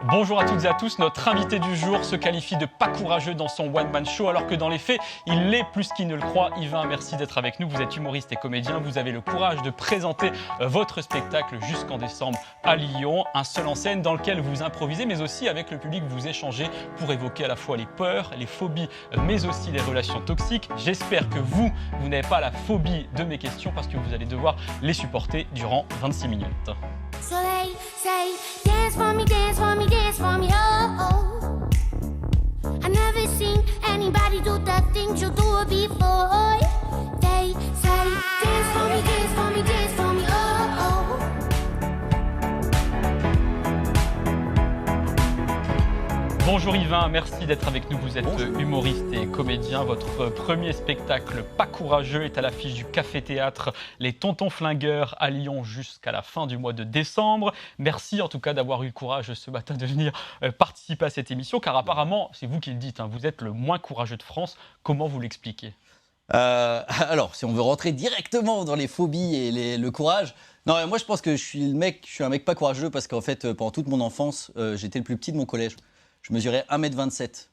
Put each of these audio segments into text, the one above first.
Bonjour à toutes et à tous, notre invité du jour se qualifie de pas courageux dans son one-man show alors que dans les faits, il l'est plus qu'il ne le croit. Yvain, merci d'être avec nous, vous êtes humoriste et comédien, vous avez le courage de présenter votre spectacle jusqu'en décembre à Lyon, un seul en scène dans lequel vous improvisez mais aussi avec le public vous échangez pour évoquer à la fois les peurs, les phobies mais aussi les relations toxiques. J'espère que vous n'avez pas la phobie de mes questions parce que vous allez devoir les supporter durant 26 minutes. So they say, dance for me, dance for me, dance for me, oh, oh. I never seen anybody do the things you do before. They say, dance for me, dance for me, dance for me, oh, oh. Bonjour Yvain, merci d'être avec nous. Vous êtes humoriste et comédien. Votre premier spectacle, Pas courageux, est à l'affiche du Café Théâtre Les Tontons Flingueurs à Lyon jusqu'à la fin du mois de décembre. Merci en tout cas d'avoir eu le courage ce matin de venir participer à cette émission, car apparemment, c'est vous qui le dites, hein, vous êtes le moins courageux de France. Comment vous l'expliquez ? Alors, si on veut rentrer directement dans les phobies et le courage, non, moi je pense que je suis un mec pas courageux parce qu'en fait, pendant toute mon enfance, j'étais le plus petit de mon collège. Je mesurais 1m27.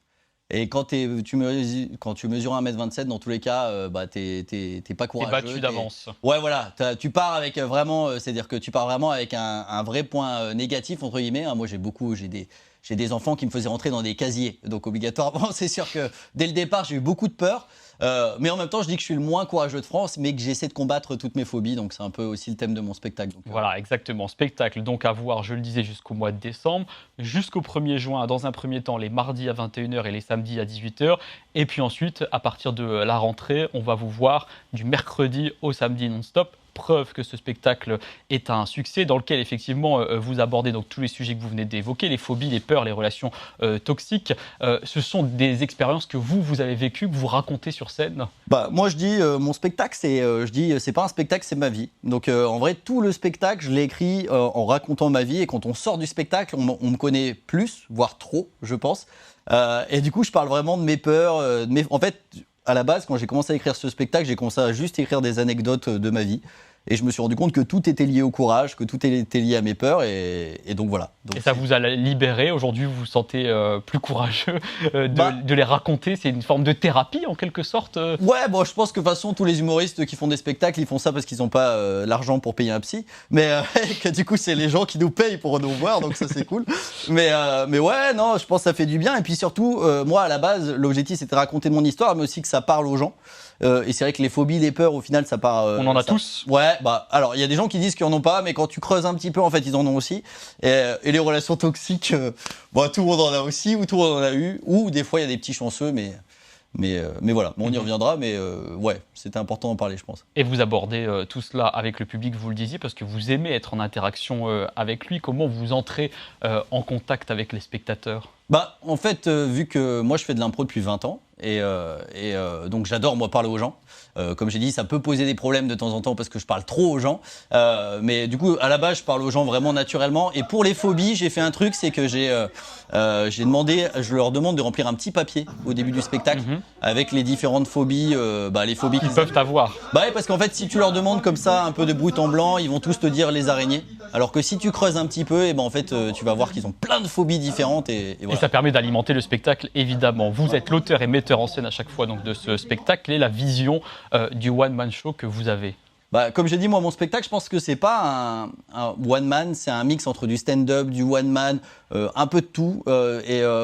Et quand tu mesures 1m27, dans tous les cas, t'es pas courageux. T'es battu d'avance. Ouais, voilà. Tu pars avec vraiment, c'est-à-dire que tu pars vraiment avec un vrai point négatif, entre guillemets. Moi, j'ai des enfants qui me faisaient rentrer dans des casiers. Donc, obligatoirement, c'est sûr que dès le départ, j'ai eu beaucoup de peur. Mais en même temps, je dis que je suis le moins courageux de France, mais que j'essaie de combattre toutes mes phobies. Donc, c'est un peu aussi le thème de mon spectacle. Donc, voilà, exactement. Spectacle donc à voir, je le disais, jusqu'au mois de décembre, jusqu'au 1er juin, dans un premier temps, les mardis à 21h et les samedis à 18h. Et puis ensuite, à partir de la rentrée, on va vous voir du mercredi au samedi non-stop. Preuve que ce spectacle est un succès dans lequel effectivement vous abordez donc tous les sujets que vous venez d'évoquer, les phobies, les peurs, les relations toxiques. Ce sont des expériences que vous avez vécues, que vous racontez sur scène. Moi je dis mon spectacle c'est pas un spectacle, c'est ma vie. Donc en vrai tout le spectacle je l'ai écrit en racontant ma vie et quand on sort du spectacle on me connaît plus, voire trop je pense. Et du coup je parle vraiment de mes peurs, en fait. À la base, quand j'ai commencé à écrire ce spectacle, j'ai commencé à juste écrire des anecdotes de ma vie. Et je me suis rendu compte que tout était lié au courage, que tout était lié à mes peurs. Et donc voilà. Donc, et ça vous a libéré. Aujourd'hui, vous vous sentez plus courageux de les raconter. C'est une forme de thérapie en quelque sorte. Ouais, bon, je pense que de toute façon, tous les humoristes qui font des spectacles, ils font ça parce qu'ils n'ont pas l'argent pour payer un psy. Mais que du coup, c'est les gens qui nous payent pour nous voir. Donc ça, c'est cool. Mais ouais, non, je pense que ça fait du bien. Et puis surtout, moi, à la base, l'objectif, c'était de raconter mon histoire, mais aussi que ça parle aux gens. Et c'est vrai que les phobies, les peurs, au final, ça part. On en a tous. Ouais, alors il y a des gens qui disent qu'ils en ont pas, mais quand tu creuses un petit peu, en fait, ils en ont aussi. Et les relations toxiques, tout le monde en a aussi, ou tout le monde en a eu, ou des fois il y a des petits chanceux, mais voilà. Bon, on y reviendra, mais ouais, c'était important d'en parler, je pense. Et vous abordez tout cela avec le public, vous le disiez, parce que vous aimez être en interaction avec lui. Comment vous entrez en contact avec les spectateurs ? En fait, vu que moi je fais de l'impro depuis 20 ans, et donc j'adore moi parler aux gens. Comme j'ai dit, ça peut poser des problèmes de temps en temps parce que je parle trop aux gens. Mais du coup, à la base, je parle aux gens vraiment naturellement. Et pour les phobies, j'ai fait un truc, c'est que je leur demande de remplir un petit papier au début du spectacle avec les différentes phobies, les phobies qu'ils peuvent avoir. Ouais, parce qu'en fait, si tu leur demandes comme ça, un peu de brut en blanc, ils vont tous te dire les araignées. Alors que si tu creuses un petit peu, en fait, tu vas voir qu'ils ont plein de phobies différentes. Et voilà. Et ça permet d'alimenter le spectacle, évidemment. Vous êtes l'auteur et metteur en scène à chaque fois donc, de ce spectacle. Quelle est la vision du one-man show que vous avez ? Comme j'ai dit, moi, mon spectacle, je pense que c'est pas un one-man, c'est un mix entre du stand-up, du one-man, un peu de tout.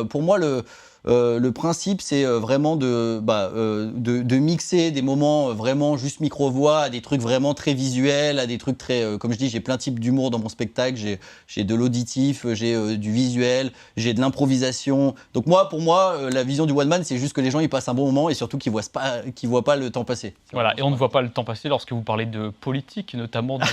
Pour moi, le principe, c'est vraiment de mixer des moments vraiment juste micro-voix à des trucs vraiment très visuels, à des trucs très... comme je dis, j'ai plein de types d'humour dans mon spectacle. J'ai de l'auditif, j'ai du visuel, j'ai de l'improvisation. Donc pour moi, la vision du one-man, c'est juste que les gens ils passent un bon moment et surtout qu'ils voient pas le temps passer. Voilà, et on ne voit pas le temps passer lorsque vous parlez de politique, notamment de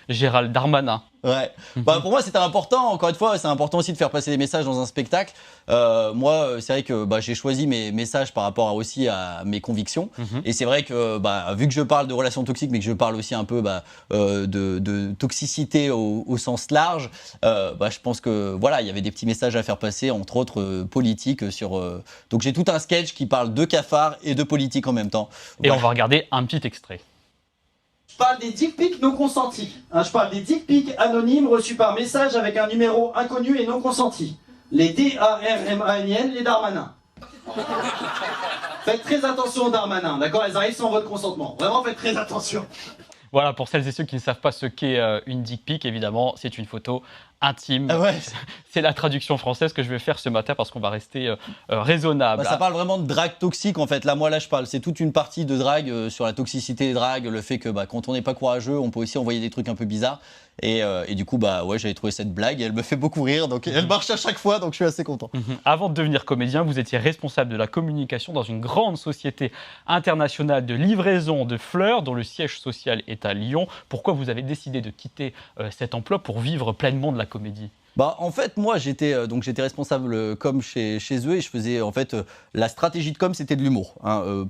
Gérald Darmanin. Ouais. Pour moi, c'était important. Encore une fois, c'est important aussi de faire passer des messages dans un spectacle. Moi, c'est vrai que j'ai choisi mes messages par rapport aussi à mes convictions. Et c'est vrai que vu que je parle de relations toxiques, mais que je parle aussi un peu de toxicité au sens large, je pense que voilà, il y avait des petits messages à faire passer, entre autres politiques sur. Donc j'ai tout un sketch qui parle de cafards et de politique en même temps. Et on va regarder un petit extrait. Je parle des dick pics non consentis. Je parle des dick pics anonymes reçus par message avec un numéro inconnu et non consenti. Les D-A-R-M-A-N-I-N, les Darmanin. Faites très attention aux Darmanin, d'accord? Elles arrivent sans votre consentement. Vraiment, faites très attention. Voilà, pour celles et ceux qui ne savent pas ce qu'est une dick pic, évidemment, c'est une photo intime. Ah ouais. C'est la traduction française que je vais faire ce matin parce qu'on va rester raisonnable. Ça parle vraiment de drague toxique en fait. Là, je parle. C'est toute une partie de drague sur la toxicité des dragues, le fait que quand on n'est pas courageux, on peut aussi envoyer des trucs un peu bizarres. Et du coup, j'avais trouvé cette blague et elle me fait beaucoup rire. Donc, elle marche à chaque fois, donc je suis assez content. Avant de devenir comédien, vous étiez responsable de la communication dans une grande société internationale de livraison de fleurs dont le siège social est à Lyon. Pourquoi vous avez décidé de quitter cet emploi pour vivre pleinement de la comédie ? En fait, moi, j'étais responsable com chez eux et je faisais en fait la stratégie de com, c'était de l'humour.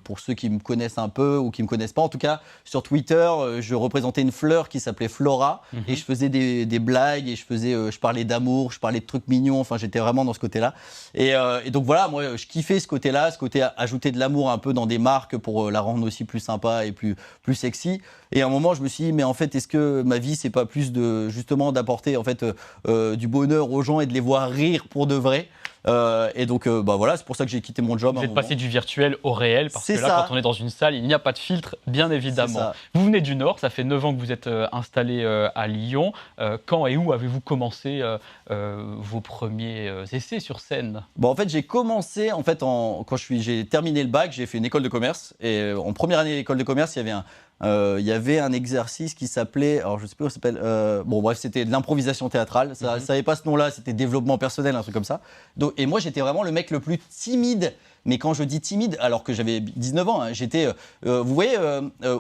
Pour ceux qui me connaissent un peu ou qui me connaissent pas, en tout cas sur Twitter, je représentais une fleur qui s'appelait Flora et je faisais des blagues et je parlais d'amour, je parlais de trucs mignons. Enfin, j'étais vraiment dans ce côté-là. Et donc voilà, moi, je kiffais ce côté-là, ce côté ajouter de l'amour un peu dans des marques pour la rendre aussi plus sympa et plus sexy. Et à un moment, je me suis dit, mais en fait, est-ce que ma vie, c'est pas plus justement d'apporter en fait du bonheur aux gens et de les voir rire pour de vrai. Et donc, voilà, c'est pour ça que j'ai quitté mon job. Vous êtes passé du virtuel au réel, parce que là, quand on est dans une salle, il n'y a pas de filtre, bien évidemment. Vous venez du Nord, ça fait 9 ans que vous êtes installé à Lyon. Quand et où avez-vous commencé vos premiers essais sur scène ? En fait, j'ai commencé, quand j'ai terminé le bac, j'ai fait une école de commerce. Et en première année d'école de commerce, il y avait un exercice qui s'appelait, alors je sais plus comment ça s'appelle, c'était de l'improvisation théâtrale. Ça n'avait pas ce nom-là, c'était développement personnel, un truc comme ça. Donc, et moi, j'étais vraiment le mec le plus timide. Mais quand je dis timide, alors que j'avais 19 ans, j'étais. Vous voyez,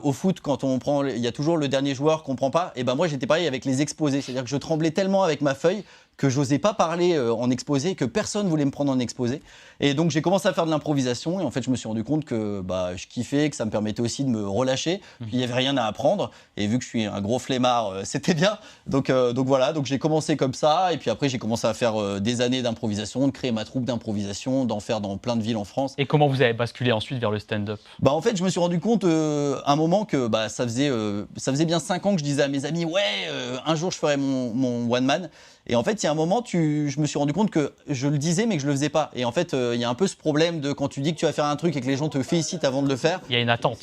au foot, quand on prend, il y a toujours le dernier joueur qu'on prend pas. Et moi, j'étais pareil avec les exposés. C'est-à-dire que je tremblais tellement avec ma feuille que j'osais pas parler en exposé, que personne voulait me prendre en exposé. Et donc, j'ai commencé à faire de l'improvisation. Et en fait, je me suis rendu compte que je kiffais, que ça me permettait aussi de me relâcher. Puis, il y avait rien à apprendre. Et vu que je suis un gros flemmard, c'était bien. Donc voilà. Donc, j'ai commencé comme ça. Et puis après, j'ai commencé à faire des années d'improvisation, de créer ma troupe d'improvisation, d'en faire dans plein de villes en France. Et comment vous avez basculé ensuite vers le stand-up ? En fait, je me suis rendu compte à un moment que ça faisait bien 5 ans que je disais à mes amis, un jour je ferai mon one man. Et en fait, il y a un moment, je me suis rendu compte que je le disais, mais que je le faisais pas. Et en fait, il y a un peu ce problème de quand tu dis que tu vas faire un truc et que les gens te félicitent avant de le faire. Il y a une attente.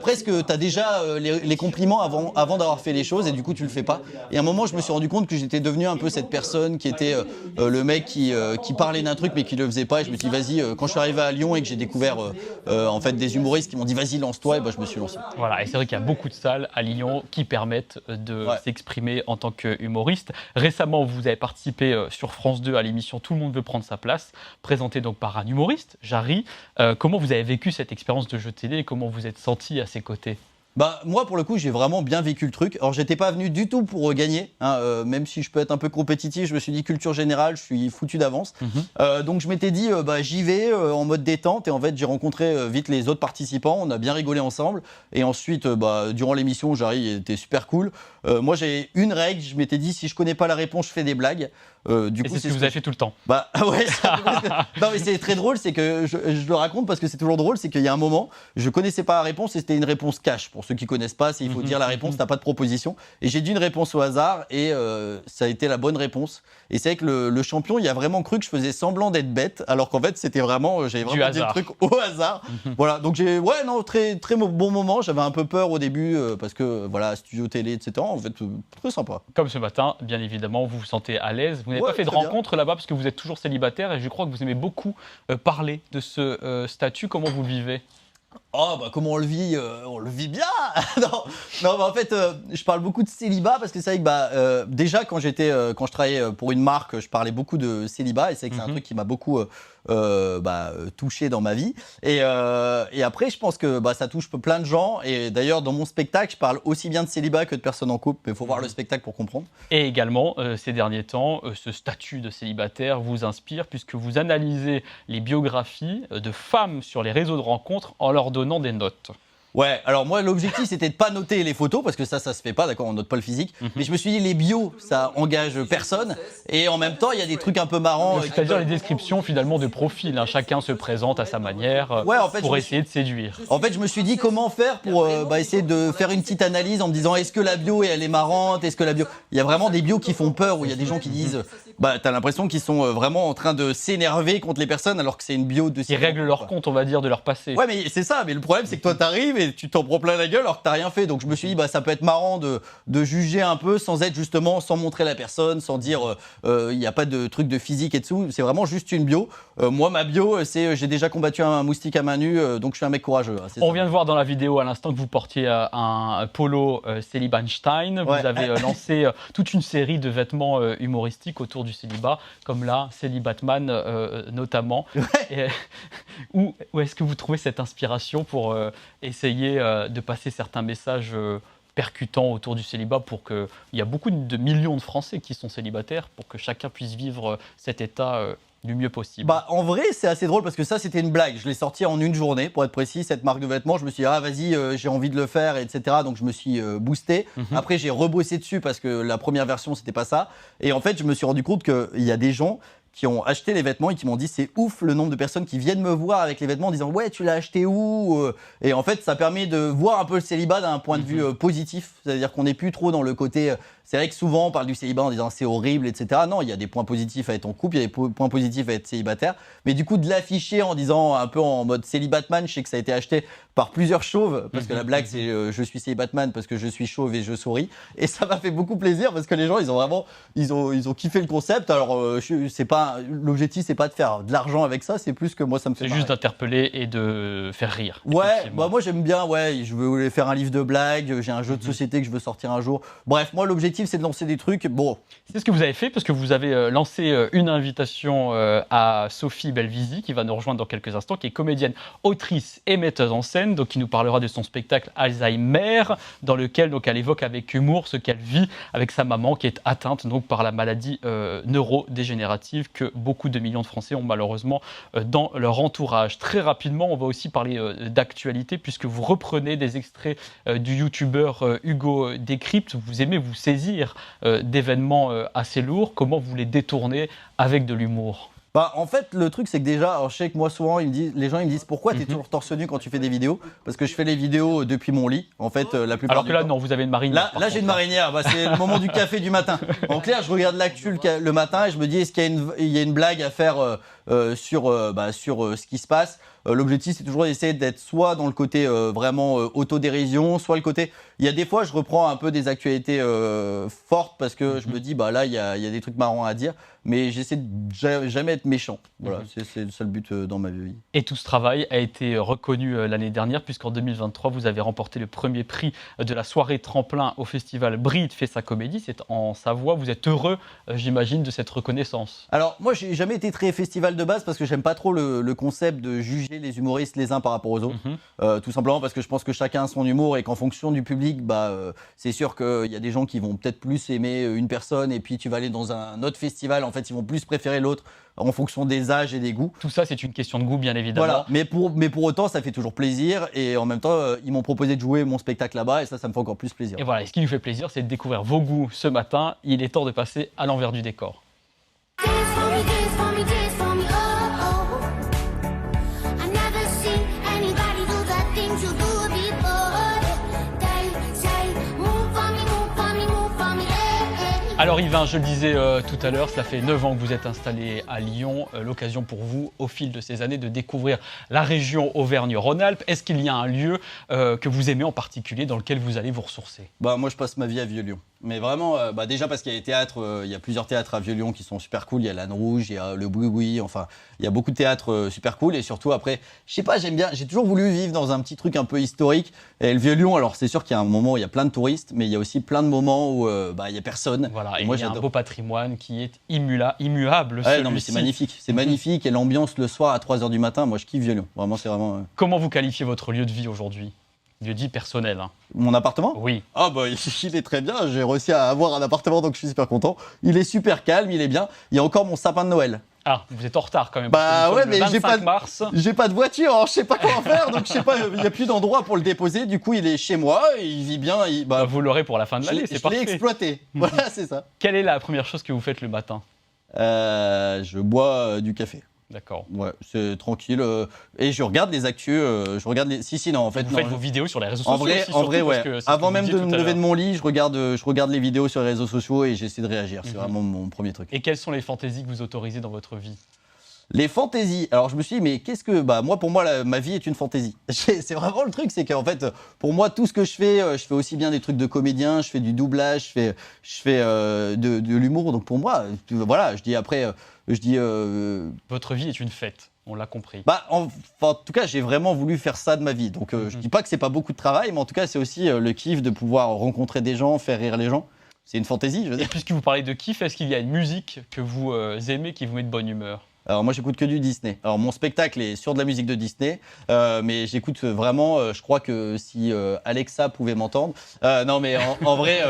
Presque, tu as déjà les compliments avant d'avoir fait les choses et du coup, tu le fais pas. Et à un moment, je me suis rendu compte que j'étais devenu un peu cette personne qui était le mec qui parlait d'un truc mais qui le faisait pas. Et je me suis dit, vas-y, quand je suis arrivé à Lyon et que j'ai découvert en fait des humoristes qui m'ont dit, vas-y, lance-toi, et je me suis lancé. Voilà, et c'est vrai qu'il y a beaucoup de salles à Lyon qui permettent de s'exprimer en tant qu'humoriste. Récemment, vous avez participé sur France 2 à l'émission Tout le monde veut prendre sa place, présentée donc par un humoriste, Jarry. Comment vous avez vécu cette expérience de jeu télé et comment vous êtes senti à ses côtés ? Moi, pour le coup, j'ai vraiment bien vécu le truc. Alors, j'étais pas venu du tout pour gagner, même si je peux être un peu compétitif. Je me suis dit culture générale, je suis foutu d'avance. Donc, je m'étais dit, j'y vais en mode détente. Et en fait, j'ai rencontré vite les autres participants. On a bien rigolé ensemble. Et ensuite, durant l'émission, Jarry était super cool. Moi, j'ai une règle. Je m'étais dit, si je connais pas la réponse, je fais des blagues. Et c'est ce que vous avez fait tout le temps. Ouais. Non, mais c'est très drôle, c'est que je le raconte parce que c'est toujours drôle, c'est qu'il y a un moment, je connaissais pas la réponse et c'était une réponse cash. Pour ceux qui connaissent pas, il faut dire la réponse, t'as pas de proposition. Et j'ai dit une réponse au hasard et ça a été la bonne réponse. Et c'est vrai que le champion, il a vraiment cru que je faisais semblant d'être bête, alors qu'en fait, c'était vraiment, j'avais vraiment dit le truc au hasard. Voilà, donc très très bon moment. J'avais un peu peur au début parce que studio télé, etc. En fait, très sympa. Comme ce matin, bien évidemment, vous vous sentez à l'aise. Vous n'avez pas fait de rencontre là-bas parce que vous êtes toujours célibataire et je crois que vous aimez beaucoup parler de ce statut. Comment vous le vivez ? Comment on le vit ? On le vit bien. En fait, je parle beaucoup de célibat parce que c'est vrai que déjà quand je travaillais pour une marque, je parlais beaucoup de célibat et c'est vrai que c'est un truc qui m'a beaucoup touché dans ma vie. Et après, je pense que ça touche plein de gens. Et d'ailleurs, dans mon spectacle, je parle aussi bien de célibat que de personnes en couple. Mais il faut voir le spectacle pour comprendre. Et également, ces derniers temps, ce statut de célibataire vous inspire puisque vous analysez les biographies de femmes sur les réseaux de rencontres en leur donnant des notes. Ouais, alors moi l'objectif c'était de pas noter les photos parce que ça se fait pas, d'accord, on note pas le physique. Mais je me suis dit les bios, ça engage personne et en même temps il y a des trucs un peu marrants. C'est-à-dire les descriptions finalement de profil, chacun se présente à sa manière pour essayer de séduire. En fait je me suis dit comment faire pour essayer de faire une petite analyse en me disant est-ce que la bio elle est marrante, est-ce que la bio... Il y a vraiment des bios qui font peur où il y a des gens qui disent bah t'as l'impression qu'ils sont vraiment en train de s'énerver contre les personnes alors que c'est une bio de Ils règlent leur compte, on va dire, de leur passé. Ouais, mais c'est ça. Mais le problème, c'est que toi, t'arrives et tu t'en prends plein la gueule alors que t'as rien fait. Donc je me suis dit, bah ça peut être marrant de juger un peu sans être justement, sans montrer la personne, sans dire, il n'y a pas de truc de physique et dessous. C'est vraiment juste une bio. Moi, ma bio, c'est j'ai déjà combattu un moustique à main nue, donc je suis un mec courageux. Hein, on vient de voir dans la vidéo à l'instant que vous portiez un polo Célibanstein. Vous avez lancé toute une série de vêtements humoristiques autour du célibat, comme là, Célibatman notamment. Ouais. Et, où est-ce que vous trouvez cette inspiration pour essayer de passer certains messages percutants autour du célibat pour qu'il y a beaucoup de millions de Français qui sont célibataires pour que chacun puisse vivre cet état du mieux possible. Bah en vrai c'est assez drôle parce que ça c'était une blague, je l'ai sorti en une journée pour être précis, cette marque de vêtements, je me suis dit ah vas-y j'ai envie de le faire etc, donc je me suis boosté, après j'ai rebossé dessus parce que la première version c'était pas ça, et en fait je me suis rendu compte qu'il y a des gens qui ont acheté les vêtements et qui m'ont dit c'est ouf le nombre de personnes qui viennent me voir avec les vêtements en disant ouais tu l'as acheté où, et en fait ça permet de voir un peu le célibat d'un point de vue positif, c'est-à-dire qu'on n'est plus trop dans le côté c'est vrai que souvent on parle du célibat en disant c'est horrible etc, non il y a des points positifs à être en couple, il y a des points positifs à être célibataire, mais du coup de l'afficher en disant un peu en mode célibatman, je sais que ça a été acheté par plusieurs chauves parce que la blague c'est je suis célibatman parce que je suis chauve et je souris, et ça m'a fait beaucoup plaisir parce que les gens ils ont vraiment ils ont kiffé le concept. Alors c'est pas l'objectif c'est pas de faire de l'argent avec ça, c'est plus que moi ça me fait c'est juste d'interpeller et de faire rire. Ouais, bah moi j'aime bien, ouais, je veux faire un livre de blagues, j'ai un jeu de société que je veux sortir un jour. Bref, moi l'objectif c'est de lancer des trucs. Bon, c'est ce que vous avez fait parce que vous avez lancé une invitation à Sophie Belvisi qui va nous rejoindre dans quelques instants, qui est comédienne, autrice et metteuse en scène, donc qui nous parlera de son spectacle Alzheimer, dans lequel donc elle évoque avec humour ce qu'elle vit avec sa maman qui est atteinte donc par la maladie neurodégénérative que beaucoup de millions de Français ont malheureusement dans leur entourage. Très rapidement, on va aussi parler d'actualité puisque vous reprenez des extraits du youtubeur Hugo Décrypte. Vous aimez vous saisir d'événements assez lourds. Comment vous les détournez avec de l'humour ? Bah, en fait, le truc, c'est que déjà, alors, je sais que moi, souvent, les gens ils me disent pourquoi tu es toujours torse nu quand tu fais des vidéos ? Parce que je fais les vidéos depuis mon lit, en fait, la plupart alors du que là, temps. non, vous avez une marinière. Là j'ai une marinière, bah, c'est le moment du café du matin. En clair, je regarde l'actu le matin et je me dis est-ce qu'il y a une blague à faire sur ce qui se passe. L'objectif, c'est toujours d'essayer d'être soit dans le côté vraiment autodérision, soit le côté... Il y a des fois, je reprends un peu des actualités fortes parce que je me dis, bah là, il y a des trucs marrants à dire, mais j'essaie de jamais être méchant. Voilà, c'est le seul but dans ma vie. Et tout ce travail a été reconnu l'année dernière, puisqu'en 2023, vous avez remporté le premier prix de la soirée tremplin au festival Bride fait sa comédie. C'est en Savoie. Vous êtes heureux, j'imagine, de cette reconnaissance. Alors, moi, j'ai jamais été très festival de base parce que j'aime pas trop le concept de juger les humoristes les uns par rapport aux autres. Tout simplement parce que je pense que chacun a son humour et qu'en fonction du public, c'est sûr qu'il y a des gens qui vont peut-être plus aimer une personne et puis tu vas aller dans un autre festival, en fait, ils vont plus préférer l'autre en fonction des âges et des goûts. Tout ça, c'est une question de goût, bien évidemment. Voilà, mais pour autant, ça fait toujours plaisir et en même temps, ils m'ont proposé de jouer mon spectacle là-bas et ça me fait encore plus plaisir. Et voilà, et ce qui nous fait plaisir, c'est de découvrir vos goûts ce matin. Il est temps de passer à l'envers du décor. Dance for me, dance for me, dance for me, oh, oh. I never seen anybody do the things you do before. They say, move for me, move for me, move for me, hey, hey. Alors Yvain, je le disais tout à l'heure, cela fait 9 ans que vous êtes installé à Lyon. L'occasion pour vous, au fil de ces années, de découvrir la région Auvergne-Rhône-Alpes. Est-ce qu'il y a un lieu que vous aimez en particulier dans lequel vous allez vous ressourcer ? Bah, moi, je passe ma vie à Vieux-Lyon. Mais vraiment, déjà parce qu'il y a des théâtres, il y a plusieurs théâtres à Vieux-Lyon qui sont super cool. Il y a l'Âne Rouge, il y a le Boui-Boui, enfin, il y a beaucoup de théâtres super cool. Et surtout, après, je sais pas, j'aime bien, j'ai toujours voulu vivre dans un petit truc un peu historique. Et le Vieux-Lyon, alors c'est sûr qu'il y a un moment où il y a plein de touristes, mais il y a aussi plein de moments où il y a personne. Voilà, et moi, il y a un beau patrimoine qui est immuable. Ouais, non, mais c'est magnifique. C'est magnifique. Et l'ambiance le soir à 3h du matin, moi, je kiffe Vieux-Lyon. Vraiment, c'est vraiment... Comment vous qualifiez votre lieu de vie aujourd'hui ? Lieu dit personnel. Hein. Mon appartement ? Oui. Ah bah il est très bien, j'ai réussi à avoir un appartement donc je suis super content. Il est super calme, il est bien. Il y a encore mon sapin de Noël. Ah, vous êtes en retard quand même. Bah ouais, mais j'ai pas mars. J'ai pas de voiture, alors je sais pas comment faire, donc je sais pas, il y a plus d'endroit pour le déposer. Du coup, il est chez moi, il vit bien. Vous l'aurez pour la fin de l'année, c'est parfait. Je l'ai exploité. Voilà, c'est ça. Quelle est la première chose que vous faites le matin ? Je bois du café. D'accord. Ouais, c'est tranquille. Et je regarde les actus. Je regarde les. Si, non, en fait. Vous non, faites vos vidéos sur les réseaux sociaux En vrai, aussi, surtout, ouais. parce que c'est ce Avant que même vous de disiez me tout à lever de l'heure. mon lit, je regarde les vidéos sur les réseaux sociaux et j'essaie de réagir. C'est vraiment mon premier truc. Et quelles sont les fantaisies que vous autorisez dans votre vie? Les fantaisies. Alors je me suis dit, mais qu'est-ce que. Pour moi, ma vie est une fantaisie. C'est vraiment le truc, c'est qu'en fait, pour moi, tout ce que je fais aussi bien des trucs de comédien, je fais du doublage, je fais de l'humour. Donc pour moi, voilà, je dis après. Votre vie est une fête, on l'a compris. En tout cas, j'ai vraiment voulu faire ça de ma vie. Donc je dis pas que c'est pas beaucoup de travail, mais en tout cas, c'est aussi le kiff de pouvoir rencontrer des gens, faire rire les gens. C'est une fantaisie, je veux Et dire. puisque vous parlez de kiff, est-ce qu'il y a une musique que vous aimez qui vous met de bonne humeur? Alors moi j'écoute que du Disney. Alors mon spectacle est sur de la musique de Disney, mais j'écoute vraiment, je crois que si Alexa pouvait m'entendre. Non mais en vrai,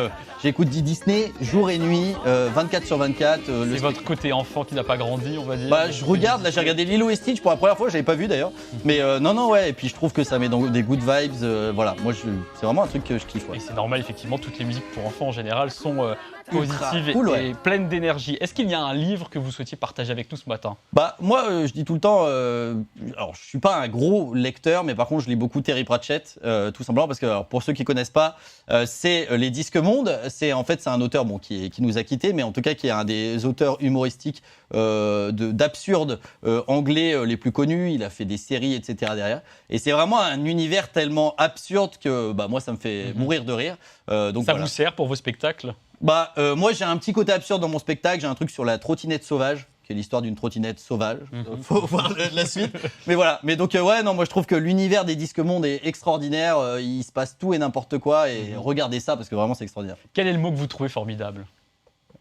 j'écoute du Disney jour et nuit, 24 sur 24. C'est votre côté enfant qui n'a pas grandi, on va dire. Je regarde, là j'ai regardé Lilo et Stitch pour la première fois, je l'avais pas vu d'ailleurs. Mais non ouais, et puis je trouve que ça met dans des good vibes. Voilà, moi c'est vraiment un truc que je kiffe. Ouais. Et c'est normal, effectivement, toutes les musiques pour enfants en général sont positives cool, et ouais. pleines d'énergie. Est-ce qu'il y a un livre que vous souhaitiez partager avec nous ce matin? Moi, je dis tout le temps, alors je suis pas un gros lecteur, mais par contre je lis beaucoup Terry Pratchett, tout simplement parce que alors, pour ceux qui connaissent pas, c'est les Disques Mondes. C'est un auteur qui nous a quittés, mais en tout cas qui est un des auteurs humoristiques d'absurde anglais les plus connus. Il a fait des séries, etc. derrière. Et c'est vraiment un univers tellement absurde que moi ça me fait mourir de rire. Donc ça voilà. vous sert pour vos spectacles? Moi j'ai un petit côté absurde dans mon spectacle. J'ai un truc sur la trottinette sauvage, qui est l'histoire d'une trottinette sauvage. Faut voir la suite. Mais voilà. Mais donc, moi je trouve que l'univers des Disques Mondes est extraordinaire. Il se passe tout et n'importe quoi. Et regardez ça parce que vraiment c'est extraordinaire. Quel est le mot que vous trouvez formidable?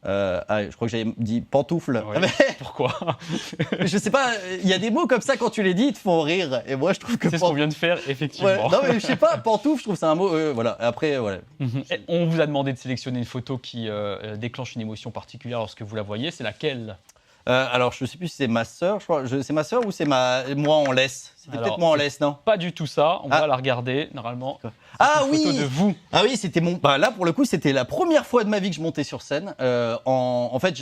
Je crois que j'avais dit pantoufle. Ouais. Mais Pourquoi? je sais pas, il y a des mots comme ça quand tu les dis, ils te font rire. Et moi je trouve que. C'est ce qu'on vient de faire, effectivement. Ouais, non, mais je sais pas, pantoufle, je trouve c'est un mot. Voilà. Après, voilà. Et on vous a demandé de sélectionner une photo qui déclenche une émotion particulière lorsque vous la voyez. C'est laquelle? Alors, je sais plus si c'est ma sœur, je crois. C'est ma sœur ou c'est moi en laisse? C'était Alors, peut-être moi en laisse, non? Pas du tout ça. On va la regarder, normalement. Ah Une oui. photo de vous. Ah oui, c'était là pour le coup, c'était la première fois de ma vie que je montais sur scène. En fait,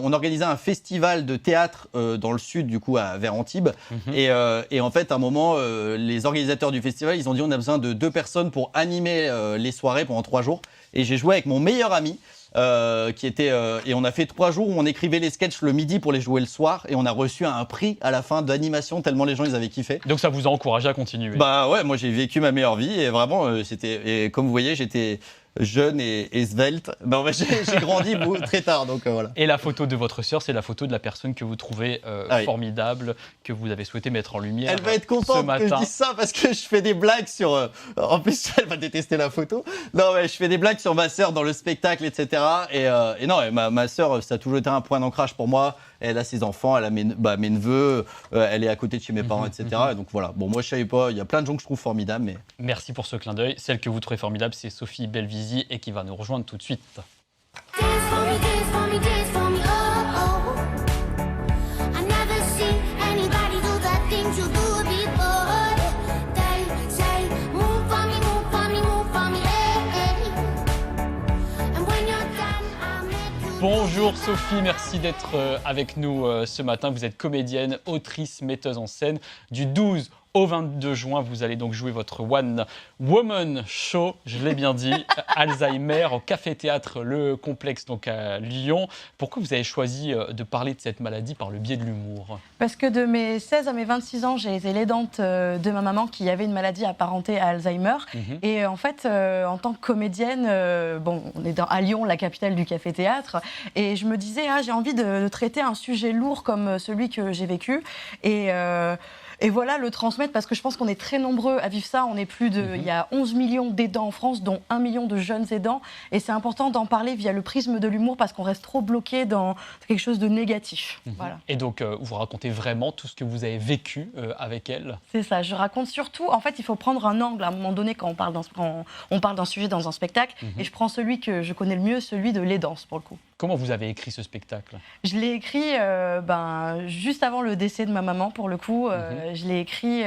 on organisait un festival de théâtre dans le sud, du coup, vers Antibes. Et en fait, à un moment, les organisateurs du festival, ils ont dit on a besoin de 2 personnes pour animer les soirées pendant 3 jours. Et j'ai joué avec mon meilleur ami. Et on a fait 3 jours où on écrivait les sketchs le midi pour les jouer le soir et on a reçu un prix à la fin d'animation tellement les gens ils avaient kiffé. Donc ça vous a encouragé à continuer. Ouais, moi j'ai vécu ma meilleure vie et vraiment et comme vous voyez j'étais jeune et svelte. J'ai grandi très tard donc voilà. Et la photo de votre sœur, c'est la photo de la personne que vous trouvez oui. formidable, que vous avez souhaité mettre en lumière. Elle va être ce contente matin. que je dise ça parce que je fais des blagues sur. En plus, elle va détester la photo. Non, mais je fais des blagues sur ma sœur dans le spectacle, etc. Et non, ma sœur, ça a toujours été un point d'ancrage pour moi. Elle a ses enfants, elle a mes neveux, elle est à côté de chez mes parents, etc. Et donc voilà. Bon, moi, je savais pas. Il y a plein de gens que je trouve formidables, mais. Merci pour ce clin d'œil. Celle que vous trouvez formidable, c'est Sophie Belvisi et qui va nous rejoindre tout de suite. Dance for me, dance for me, dance for me, oh, oh. I never seen anybody do the things you do before. They say, move for me, move for me, move for me, hey, hey. And when you're done, I'll make you. Bonjour Sophie, merci d'être avec nous ce matin. Vous êtes comédienne, autrice, metteuse en scène. Du 12 au 22 juin, vous allez donc jouer votre One Woman Show, je l'ai bien dit, Alzheimer, au Café Théâtre Le Complexe, donc à Lyon. Pourquoi vous avez choisi de parler de cette maladie par le biais de l'humour? Parce que de mes 16 à mes 26 ans, j'ai été l'aidante de ma maman qui avait une maladie apparentée à Alzheimer. Et en fait, en tant que comédienne, on est à Lyon, la capitale du Café Théâtre, et je me disais, j'ai envie de traiter un sujet lourd comme celui que j'ai vécu. Et voilà, le transmettre, parce que je pense qu'on est très nombreux à vivre ça. On est il y a 11 millions d'aidants en France, dont 1 million de jeunes aidants. Et c'est important d'en parler via le prisme de l'humour, parce qu'on reste trop bloqué dans quelque chose de négatif. Voilà. Et donc, vous racontez vraiment tout ce que vous avez vécu avec elle? C'est ça, je raconte surtout. En fait, il faut prendre un angle à un moment donné quand on parle d'un sujet dans un spectacle. Et je prends celui que je connais le mieux, celui de l'aidance, pour le coup. Comment vous avez écrit ce spectacle? Je l'ai écrit juste avant le décès de ma maman, pour le coup. Je l'ai écrit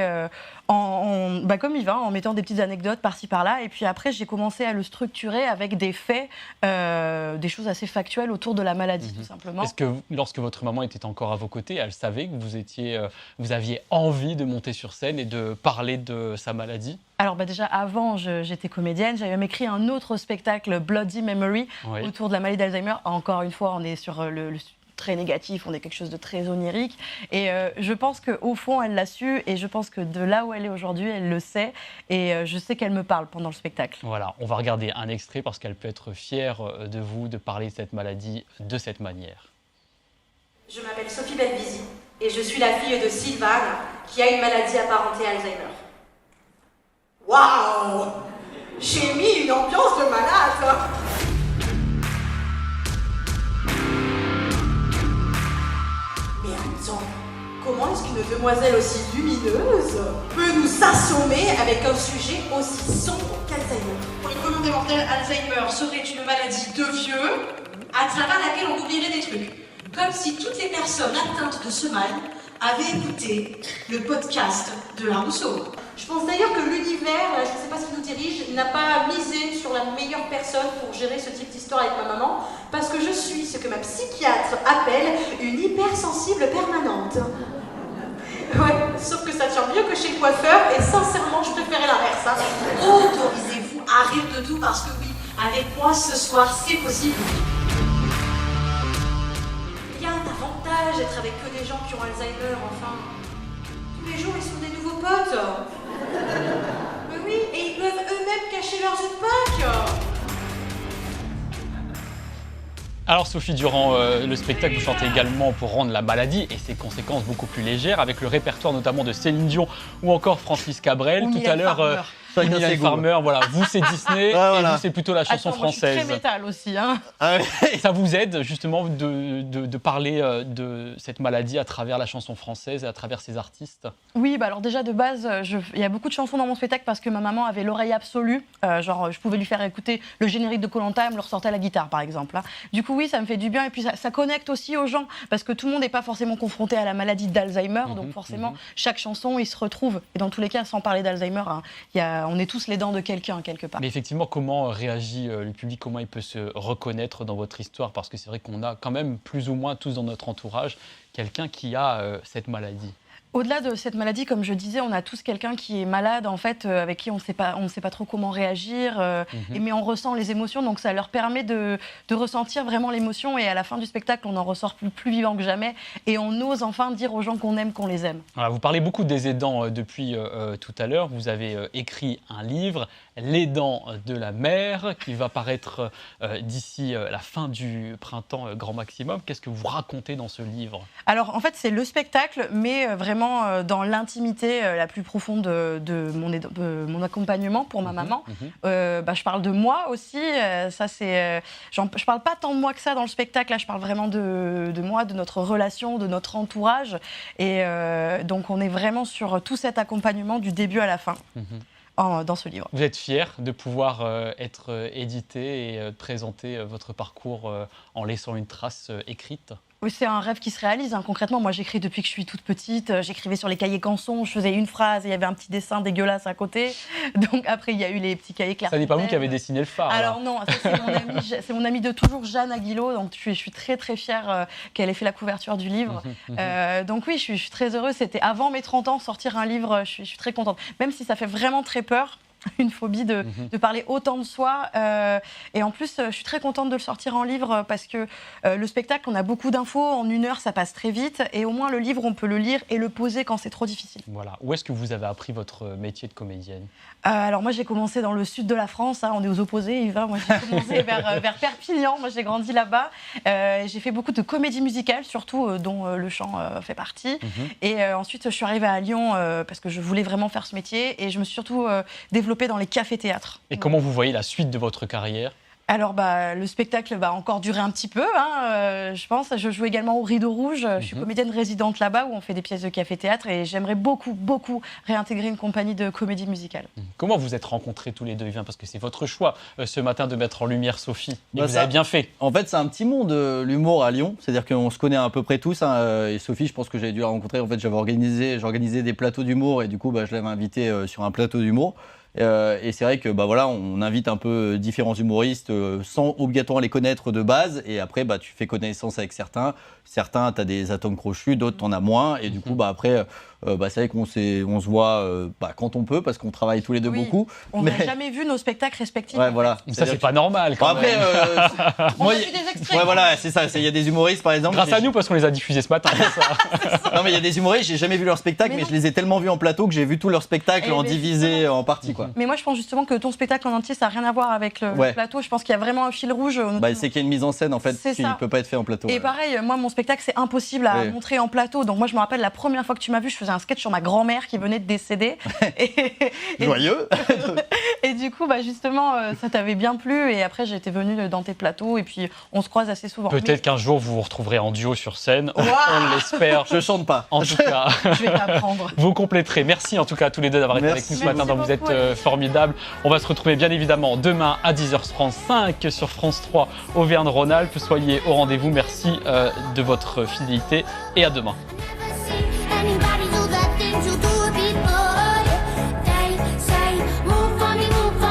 comme il va, en mettant des petites anecdotes par-ci par-là. Et puis après, j'ai commencé à le structurer avec des faits, des choses assez factuelles autour de la maladie, tout simplement. Est-ce que lorsque votre maman était encore à vos côtés, elle savait que vous aviez envie de monter sur scène et de parler de sa maladie? Alors déjà avant, j'étais comédienne, j'avais même écrit un autre spectacle, Bloody Memory, autour de la maladie d'Alzheimer. Encore une fois, on est sur le très négatif, on est quelque chose de très onirique. Et je pense qu'au fond, elle l'a su, et je pense que de là où elle est aujourd'hui, elle le sait. Et je sais qu'elle me parle pendant le spectacle. Voilà, on va regarder un extrait parce qu'elle peut être fière de vous de parler de cette maladie de cette manière. Je m'appelle Sophie Belvisi et je suis la fille de Sylvain qui a une maladie apparentée à Alzheimer. Waouh! J'ai mis une ambiance de malade! Mais attends, comment est-ce qu'une demoiselle aussi lumineuse peut nous assommer avec un sujet aussi sombre qu'Alzheimer? Le commun des mortels, Alzheimer serait une maladie de vieux à travers laquelle on oublierait des trucs. Comme si toutes les personnes atteintes de ce mal avaient écouté le podcast de la Rousseau. Je pense d'ailleurs que l'univers, je ne sais pas ce qui nous dirige, n'a pas misé sur la meilleure personne pour gérer ce type d'histoire avec ma maman, parce que je suis ce que ma psychiatre appelle une hypersensible permanente. Ouais, sauf que ça tient mieux que chez le coiffeur, et sincèrement, je préférais l'inverse. Autorisez-vous à rire de tout, parce que oui, avec moi ce soir, c'est possible. Il y a un avantage d'être avec que des gens qui ont Alzheimer, enfin. Tous les jours, ils sont des nouveaux potes. Mais oui, et ils peuvent eux-mêmes cacher leurs œufs de Pâques. Alors Sophie, durant le spectacle, vous chantez également pour rendre la maladie et ses conséquences beaucoup plus légères, avec le répertoire notamment de Céline Dion ou encore Francis Cabrel. Tout à l'heure, Mylène Farmer, voilà, vous c'est Disney et vous c'est plutôt la chanson française. Moi, je suis très métal aussi. Hein. Ça vous aide justement de parler de cette maladie à travers la chanson française et à travers ses artistes? Oui, alors déjà de base, il y a beaucoup de chansons dans mon spectacle parce que ma maman avait l'oreille absolue. Je pouvais lui faire écouter le générique de Koh-Lanta, elle me le ressortait à la guitare par exemple. Hein. Du coup, oui, ça me fait du bien et puis ça connecte aussi aux gens parce que tout le monde n'est pas forcément confronté à la maladie d'Alzheimer. Donc forcément, chaque chanson, il se retrouve. Et dans tous les cas, sans parler d'Alzheimer, hein, on est tous les dents de quelqu'un quelque part. Mais effectivement, comment réagit le public? Comment il peut se reconnaître dans votre histoire? Parce que c'est vrai qu'on a quand même plus ou moins tous dans notre entourage quelqu'un qui a cette maladie. Au-delà de cette maladie, comme je disais, on a tous quelqu'un qui est malade, en fait, avec qui on ne sait pas trop comment réagir, mais on ressent les émotions, donc ça leur permet de ressentir vraiment l'émotion, et à la fin du spectacle, on en ressort plus vivant que jamais, et on ose enfin dire aux gens qu'on aime, qu'on les aime. Voilà, vous parlez beaucoup des aidants depuis tout à l'heure, vous avez écrit un livre, L'aidant de la mère, qui va paraître d'ici la fin du printemps grand maximum. Qu'est-ce que vous racontez dans ce livre? Alors, en fait, c'est le spectacle, mais vraiment dans l'intimité la plus profonde de mon accompagnement pour ma maman. Je parle de moi aussi. Je parle pas tant de moi que ça dans le spectacle. Là, je parle vraiment de moi, de notre relation, de notre entourage. Et donc, on est vraiment sur tout cet accompagnement du début à la fin. Dans ce livre. Vous êtes fier de pouvoir être édité et présenter votre parcours en laissant une trace écrite? Oui, c'est un rêve qui se réalise. Hein. Concrètement, moi, j'écris depuis que je suis toute petite. J'écrivais sur les cahiers canson, je faisais une phrase et il y avait un petit dessin dégueulasse à côté. Donc après, il y a eu les petits cahiers clairs. Ça n'est pas vous qui avez dessiné le phare? Alors non, c'est mon amie de toujours, Jeanne Aguilot. Donc je suis très très fière qu'elle ait fait la couverture du livre. Donc oui, je suis très heureuse. C'était avant mes 30 ans, sortir un livre, je suis très contente. Même si ça fait vraiment très peur. Une phobie de parler autant de soi. Et en plus, je suis très contente de le sortir en livre parce que le spectacle, on a beaucoup d'infos. En 1 heure, ça passe très vite. Et au moins, le livre, on peut le lire et le poser quand c'est trop difficile. Voilà. Où est-ce que vous avez appris votre métier de comédienne? Alors moi, j'ai commencé dans le sud de la France. Hein, on est aux opposés, Yvan. Moi, j'ai commencé vers Perpignan. Moi, j'ai grandi là-bas. J'ai fait beaucoup de comédie musicale, surtout dont le chant fait partie. Et ensuite, je suis arrivée à Lyon parce que je voulais vraiment faire ce métier. Et je me suis surtout développée dans les cafés-théâtres. Et comment vous voyez la suite de votre carrière? Alors, le spectacle va encore durer un petit peu, je pense. Je joue également au Rideau Rouge. Je suis comédienne résidente là-bas où on fait des pièces de café-théâtre et j'aimerais beaucoup, beaucoup réintégrer une compagnie de comédie musicale. Comment vous êtes rencontrés tous les deux, Yvain? Parce que c'est votre choix ce matin de mettre en lumière Sophie. Et vous avez bien fait. En fait, c'est un petit monde, l'humour à Lyon. C'est-à-dire qu'on se connaît à peu près tous. Et Sophie, je pense que j'avais dû la rencontrer. En fait, j'organisais des plateaux d'humour et du coup, je l'avais invitée sur un plateau d'humour. Et c'est vrai que on invite un peu différents humoristes sans obligatoirement les connaître de base. Et après, tu fais connaissance avec certains. Certains, tu as des atomes crochus, d'autres, tu en as moins. Et du coup, après, c'est vrai qu'on se voit quand on peut, parce qu'on travaille tous les deux beaucoup. On n'a jamais vu nos spectacles respectifs. Ouais, voilà. Ça, c'est pas normal. Quand après, on a vu des extraits. Ouais, voilà, c'est ça. Il y a des humoristes, par exemple. Grâce à nous, parce qu'on les a diffusés ce matin. Non, mais il y a des humoristes, j'ai jamais vu leur spectacle, mais je les ai tellement vus en plateau que j'ai vu tout leur spectacle en divisé en parties, quoi. Mais moi, je pense justement que ton spectacle en entier, ça n'a rien à voir avec le plateau. Je pense qu'il y a vraiment un fil rouge. C'est qu'il y a une mise en scène, en fait, qui ne peut pas être fait en plateau. Et pareil, moi, mon spectacle, c'est impossible à montrer en plateau. Donc moi, je me rappelle la première fois que tu m'as vu, je faisais un sketch sur ma grand-mère qui venait de décéder. Joyeux. Et du coup, justement, ça t'avait bien plu. Et après, j'étais venue dans tes plateaux. Et puis, on se croise assez souvent. Peut-être qu'un jour, vous vous retrouverez en duo sur scène. On l'espère. Je chante pas. En tout cas, je vais t'apprendre. Vous compléterez. Merci en tout cas à tous les deux d'avoir été avec nous ce matin. Vous êtes formidables. On va se retrouver bien évidemment demain à 10h35 sur France 3 Auvergne-Rhône-Alpes. Soyez au rendez-vous. Merci de votre fidélité et à demain. Anybody do the things you do